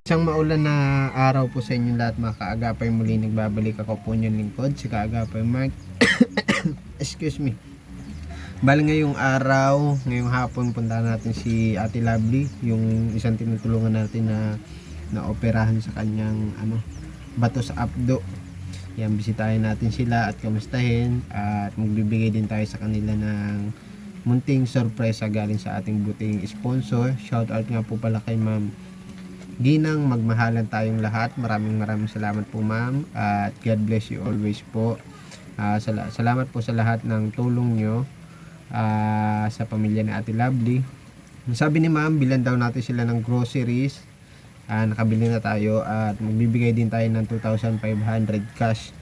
Isang maulan na araw po sa inyo lahat mga kaagapay. Muli nagbabalik ako po inyong lingkod, si Kaagapay Mark. Excuse me. Bali ngayong araw, ngayong hapon, punta natin si Ate Lovely, yung isang tinutulungan natin na operahan sa kanyang bato sa abdo. Yan, bisitahin natin sila at kamustahin at magbibigay din tayo sa kanila ng munting sorpresa galing sa ating buting sponsor. Shout out nga po pala kay Ma'am Ginang Magmahalan tayong lahat. Maraming salamat po ma'am at God bless you always po. Salamat po sa lahat ng tulong nyo sa pamilya ni Ate Lovely. Sabi ni ma'am, bilan daw natin sila ng groceries. Nakabili na tayo at magbibigay din tayo ng 2,500 cash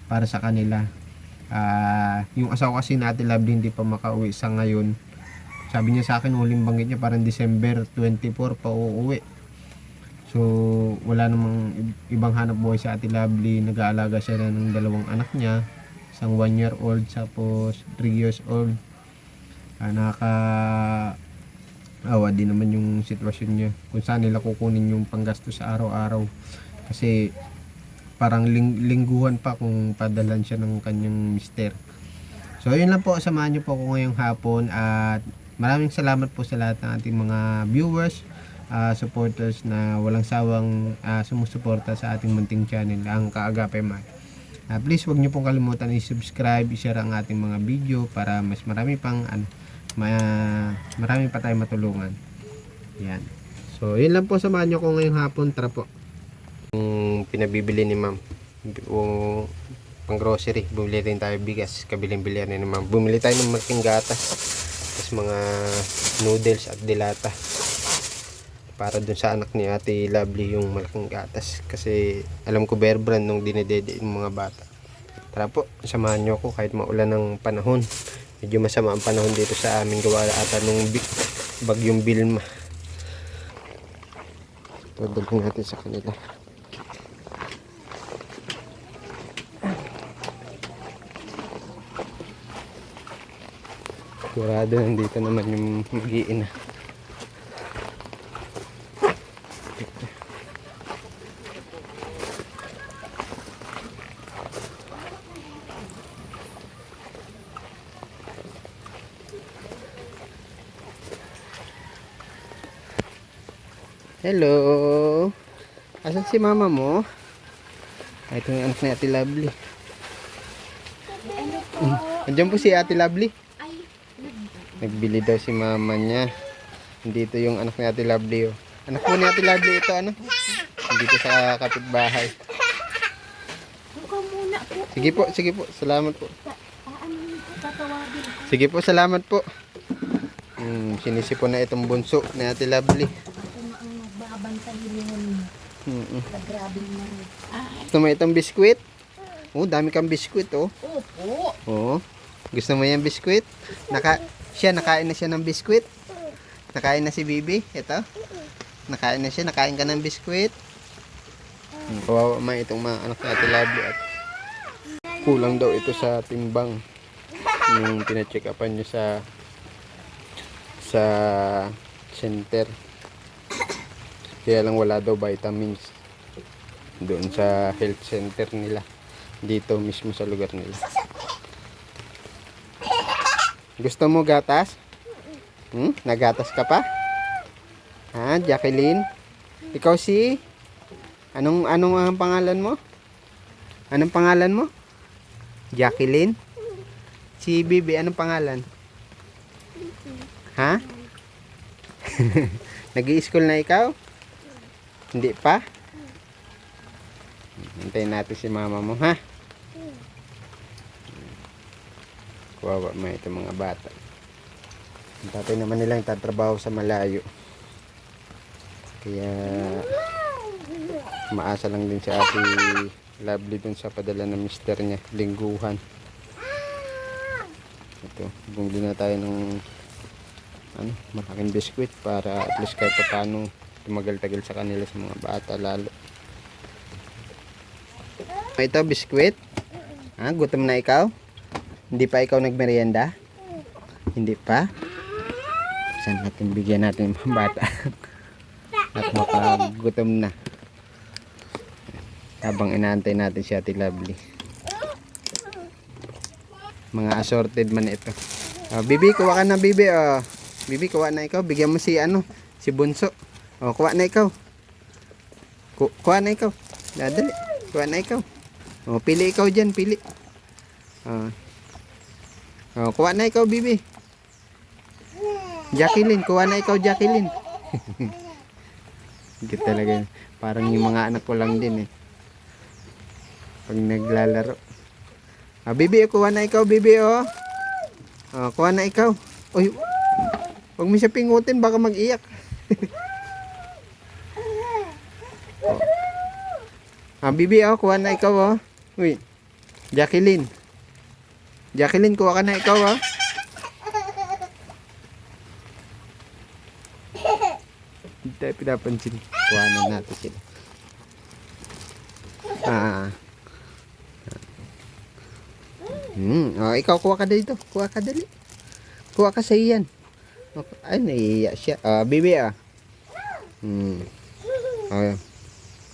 para sa kanila. Yung asawa kasi ni Ate Lovely hindi pa makauwi sa ngayon. Sabi niya sa akin, huling banggit niya parang December 24 pa uuwi. So, wala namang ibang hanap buhay sa Ate Lovely. Nag-aalaga siya ng dalawang anak niya. Isang 1 year old, tapos 3 years old. Nakaka-awa din naman yung sitwasyon niya. Kung saan nila kukunin yung panggasto sa araw-araw. Kasi parang lingguhan pa kung padalan siya ng kanyang mister. So, yun lang po. Samahan niyo po ako ngayong hapon. At maraming salamat po sa lahat ng ating mga viewers, supporters na walang sawang sumusuporta sa ating munting channel, ang Kaagapay Mark. Please wag niyo pong kalimutan i-subscribe, i-share ang ating mga video para mas marami pang marami pa tayong matulungan. Yan. So, yun lang po, samahan niyo ko ngayong hapon. Tara po. Yung pinabibili ni ma'am, pang grocery, bumili rin tayo bigas, kabiling-bilihan ni ma'am. Bumili tayo ng malaking gatas, tapos mga noodles at dilata para dun sa anak ni Ate Lovely, yung malaking gatas, kasi alam ko bear brand nung dinedede yung mga bata. Tara po, samahan nyo ako kahit maulan ng panahon. Medyo masama ang panahon dito sa amin, gawa ata nung bagyong Bilma. Dadalhin natin sa kanila. Sigurado nandito naman yung mag-iina. Hello. Asan si mama mo? Ito yung anak ni Ate Lovely. Andiyan po si Ate Lovely. Nagbili daw si mama niya. Dito yung anak ni Ate Lovely. Oh. Anak po ni Ate Lovely ito, dito sa kapitbahay. Sige po. Salamat po. Sige po, salamat po. Sinisipon na itong bunso ni Ate Lovely. Gusto mo itong biskwit? Oh, dami kang biskwit, oh. Opo. Oh. Gusto mo yung biskwit? Nakain na siya ng biskwit. Nakain na si Bibi. Ito. Nakain na siya. Nakain ka ng biskwit. Kawawa man itong mga anak ni Ate Lovely at kulang daw ito sa timbang. Yung pina-check upan nyo sa center. Kaya lang wala daw vitamins doon sa health center nila, dito mismo sa lugar nila. Gusto mo gatas? Nagatas ka pa? Jacqueline? Ikaw si? Anong ang pangalan mo? Anong pangalan mo? Jacqueline? Si Bibi, anong pangalan? Ha? Nag-i-school na ikaw? Hindi pa? Hintayin natin si mama mo, ha? Kawawa man ito mga bata. Ang tatay naman nilang tatrabaho sa malayo. Kaya maasa lang din si Ate Lovely dun sa padala ng mister niya, lingguhan. Ito, bumili na tayo ng malaking biskwit para at least kahit paano tumagal-tagal sa kanila, sa mga bata lalo. Ito, biskwit. Gutom na ikaw? Hindi pa ikaw nagmerienda? Hindi pa? Saan natin bigyan natin mga bata? At makagutom na. Habang inaantay natin si Ate Lovely. Mga assorted man ito. Bibi, kuha ka na, Bibi. Bibi, kuha na ikaw. Bigyan mo si si Bunso. Kuha na ikaw. Kuha na ikaw. Dali. Kuha na ikaw. Pili ikaw dyan, pili. Kuha na ikaw, Bibi. Jacqueline, kuha na ikaw, Jacqueline. Hindi talaga. Parang yung mga anak ko lang din eh. Pag naglalaro. Bibi, kuha na ikaw, Bibi, kuha na ikaw. Uy, huwag mo siya pingutin, baka mag-iyak. Bibi, kuha na ikaw, Uy, Jacqueline. Jacqueline, kuha ka na ikaw, Hindi tayo pinapansin. Kuhanan natin sila. Ikaw kuha ka dito. Kuha ka dali. Kuha ka sa iyan. Ay, naiiya siya. Bibi,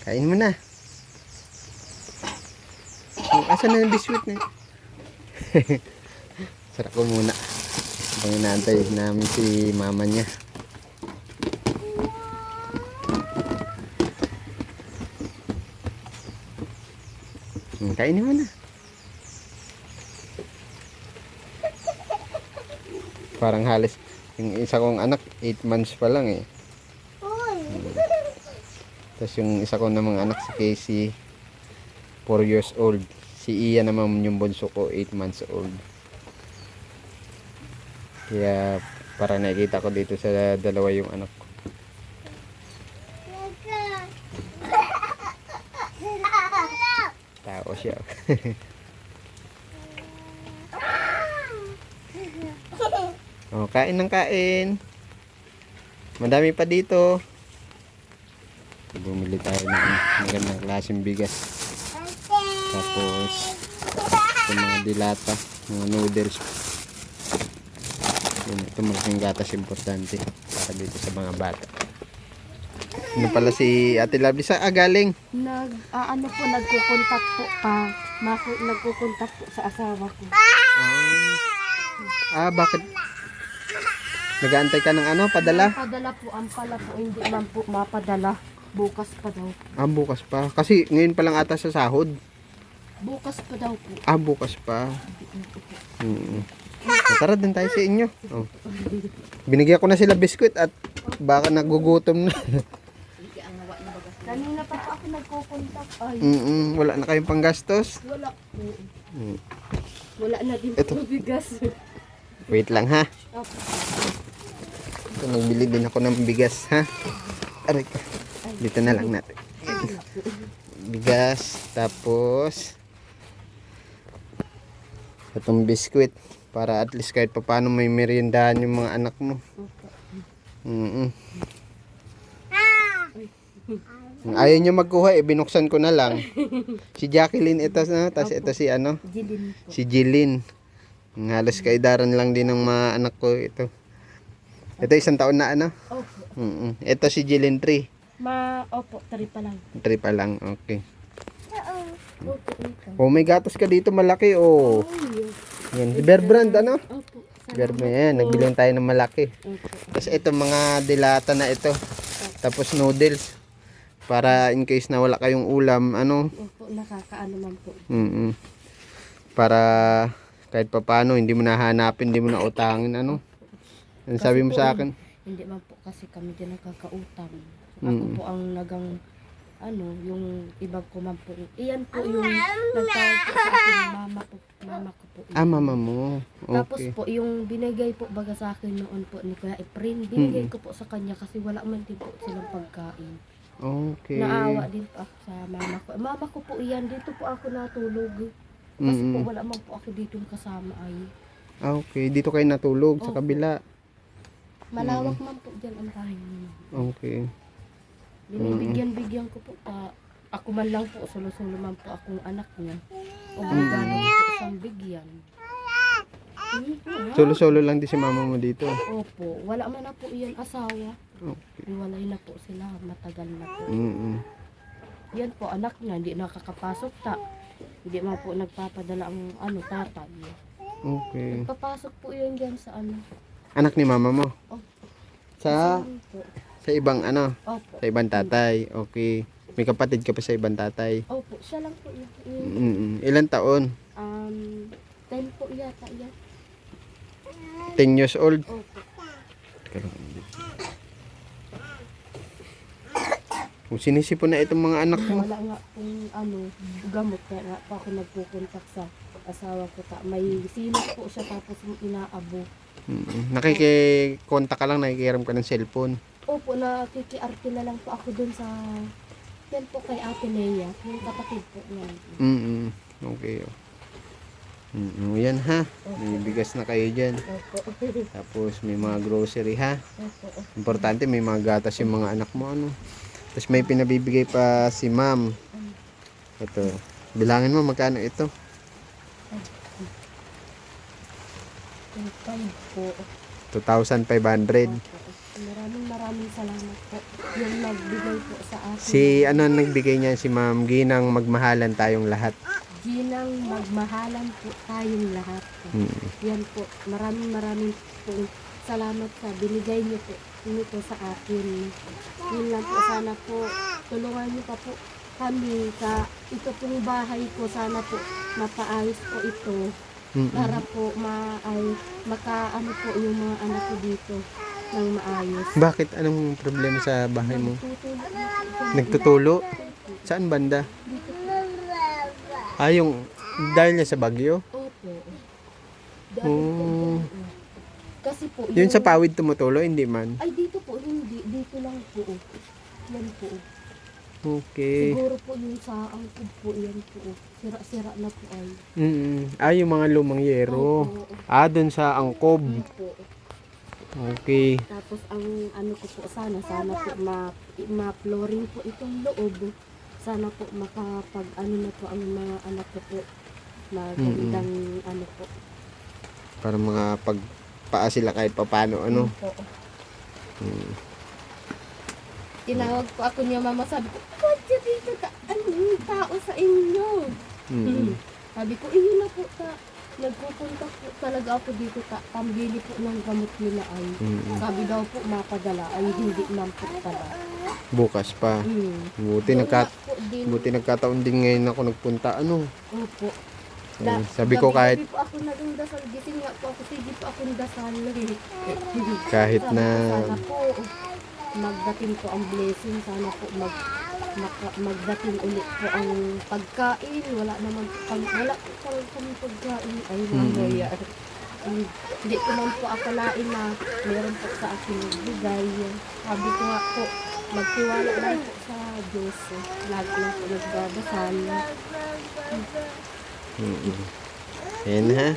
kain mo na. Asan na yung biscuit na? Sarap ko muna. Habang inaantay namin si mama niya. Kainin mo na. Parang halos yung isa kong anak 8 months pa lang eh. Tapos yung isa kong namang anak si Casey 4 years old. Si Ian naman yung bunso ko 8 months old. Kaya para nakikita ko dito sa dalawa yung anak ko. Tao siya. Kain ng kain. Madami pa dito. Bumili tayo ng magandang klaseng bigas. Tapos ito mga dilata, mga noodles. Ito malaking gatas importante para dito sa mga bata. Ano pala si Ate Lovely sa galing? Nagko-contact po pa. Nagko-contact po sa asawa ko. Bakit? Nag-aantay ka ng padala? Padala po, ang pala po, hindi man po mapadala. Bukas pa daw. Bukas pa. Kasi ngayon pa lang ata sa sahod. Bukas pa daw po. Bukas pa. Tara din tayo sa inyo. Binigyan ko na sila biskwit at baka nagugutom na. Kanina pa ako nagko-contact. Wala na kayong panggastos? Wala po. Wala na din po bigas. Wait lang ha. Ito, nagbili din ako ng bigas ha. Aray ka. Dito na lang natin. Bigas. Tapos itong biskwit. Para at least kahit paano may meriendahan yung mga anak mo. Ayaw nyo magkuha binuksan ko na lang. Si Jacqueline ito na. Tapos ito si Jilin po. Si Jilin. Halos kaidaran lang din ng mga anak ko ito. Ito 1 taon na Opo. Ito si Jilin 3. Opo, 3 pa lang. 3 pa lang, okay. Opo, May gatas ka dito malaki Yan, Bear Brand Opo. Bear Brand, yan, nagbili tayo ng malaki. Opo. Tapos ito mga dilata na ito. Tapos noodles. Para in case na wala kayong ulam, Opo, nakakaano man po. Para kahit papaano hindi mo nahanapin, hindi mo na utangin Ano sabi mo sa akin? Hindi man po kasi kami din nakakautang. Ako po ang yung ibang ko man po. Iyan po yung nagtawag po sa akin, mama ko po. Mama mo. Okay. Tapos po, yung binigay po baga sa akin noon po ni Kuya Efren, binigay ko po sa kanya kasi wala man din po silang pagkain. Okay. Naawa din po ako sa mama ko. Mama ko po iyan, dito po ako natulog. Kasi po wala man po ako dito kasama ay. Okay, dito kayo natulog sa kabila. Malawak man po dyan ang bahay niyo. Okay. Binibigyan ko po ako man lang po, solo-solo man po akong anak niya. Obligado po isang bigyan. Solo-solo lang din si mama mo dito. Opo, wala man na po iyan asawa. Okay. Iwalay na po sila, matagal na po. yan po, anak niya, hindi nakakapasok ta. Hindi man po nagpapadala ang tatay. Okay. Papasok po yun dyan sa Anak ni mama mo? Oh, Sa po. sa ibang Opo. sa ibang tatay. Okay. May kapatid ka pa sa ibang tatay. Opo, siya lang po yun. Ilan taon? 10 po yata yan. 10 years old. Opo. Kung sinisipon na itong mga anak mo. Wala nga pong gamot, kaya nga po ako nagpupuntak sa asawa ko ta. May sinot po siya tapos inaabo. Nakikikontak ka lang, nakikiram ka ng cellphone. Opo, nakikiarte na lang po ako dun sa yan po kay Ate Lea, yung kapatid po niyan. Okay. Yan ha. May bigas na kayo dyan. Opo. Tapos may mga grocery ha. Opo. Importante may mga gatas yung mga anak mo Tapos may pinabibigay pa si ma'am. Ito. Bilangin mo magkano ito. 5 po. 2,500. Maraming salamat po. Yung nagbigay po sa akin. Si nagbigay niya si Ma'am Ginang magmahalan tayong lahat. Ginang magmahalan po tayong lahat. Yan po. Maraming po salamat sa binigay niyo po nito sa akin. Yun lang po, sana po tulungan niyo pa po kami sa ito pong bahay ko. Sana po mapaayos po ito. Para po makaano po yung mga anak ko dito ng maayos. Bakit? Anong problema sa bahay mo? Nagtutulo. Nagtutulo? Saan banda? Dito po. Yung dahil niya sa bagyo? Opo. Oh. Kasi po Yun sa pawid tumutulo, hindi man. ay dito po hindi, dito lang po. Yan po. Okay. Siguro po yung sa angkod po yan po. Sira-sira na po Yung mga lumang yero. Opo. Dun sa angkob. Po. Okay. Tapos ang ko po sana po ma-flooring po itong loob. Sana po makapag na po ang mga anak ko po. Magandang po. Para mga pagpaa sila kahit papano Po. Tinawag po ako niya mama, sabi ko, "Ba't siya dito yung tao sa inyo?" Sabi ko, "Iyo na po ta. Nagpupunta po talaga ako dito pambili po ng gamot nila ay." Sabi daw po mapadala ay hindi man po talaga. Bukas pa. Buti nagkataon din ngayon ako nagpunta. Opo. Sabi ko kahit gabi po ako naging dasal, gising nga po ako, sige po akong dasal. kahit Sabi na ko, sana po magdating po ang blessing, sana po magdating ulit po ang pagkain. Wala po kami pagkain ay mamaya. Hindi ko man po akalain na meron po sa akin bigay. Sabi ko nga po, magtiwala lang po sa Diyos. Lagi lang po nagdadasal. Ayan ha.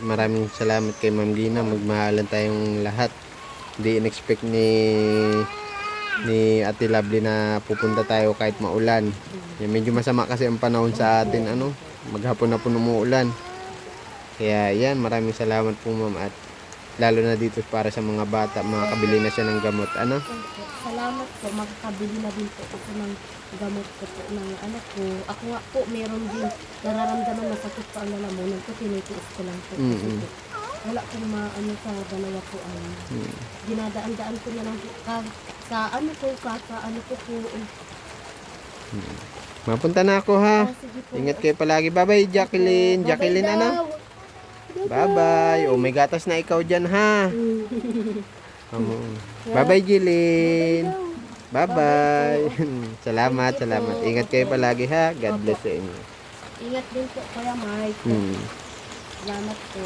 Maraming salamat kay Ma'am Gina. Magmahalan tayong lahat. Hindi in-expect ni Ate Lovely na pupunta tayo kahit maulan. Medyo masama kasi ang panahon sa atin. Maghapon na po umuulan. Kaya yan, maraming salamat po ma'am. At lalo na dito para sa mga bata, makakabili na siya ng gamot. Salamat po, makakabili na din po ako ng gamot ko po ng anak ko. Ako nga po, meron din nararamdaman na sakit pa ang lalamunan ko, tinitiis ko lang po. Kasi po, wala pong sa dalawa ko ay dinadaan-daan ko na lang po ko po. Mapunta na ako ha. Sige po. Ingat kayo palagi. Bye-bye Jacqueline. Jacqueline daw. Bye-bye. May gatas na ikaw dyan ha. Bye-bye Jilin. Bye-bye. Salamat. Ingat kayo palagi ha. God bless sa inyo. Ingat din po Kuya Mike. Salamat po.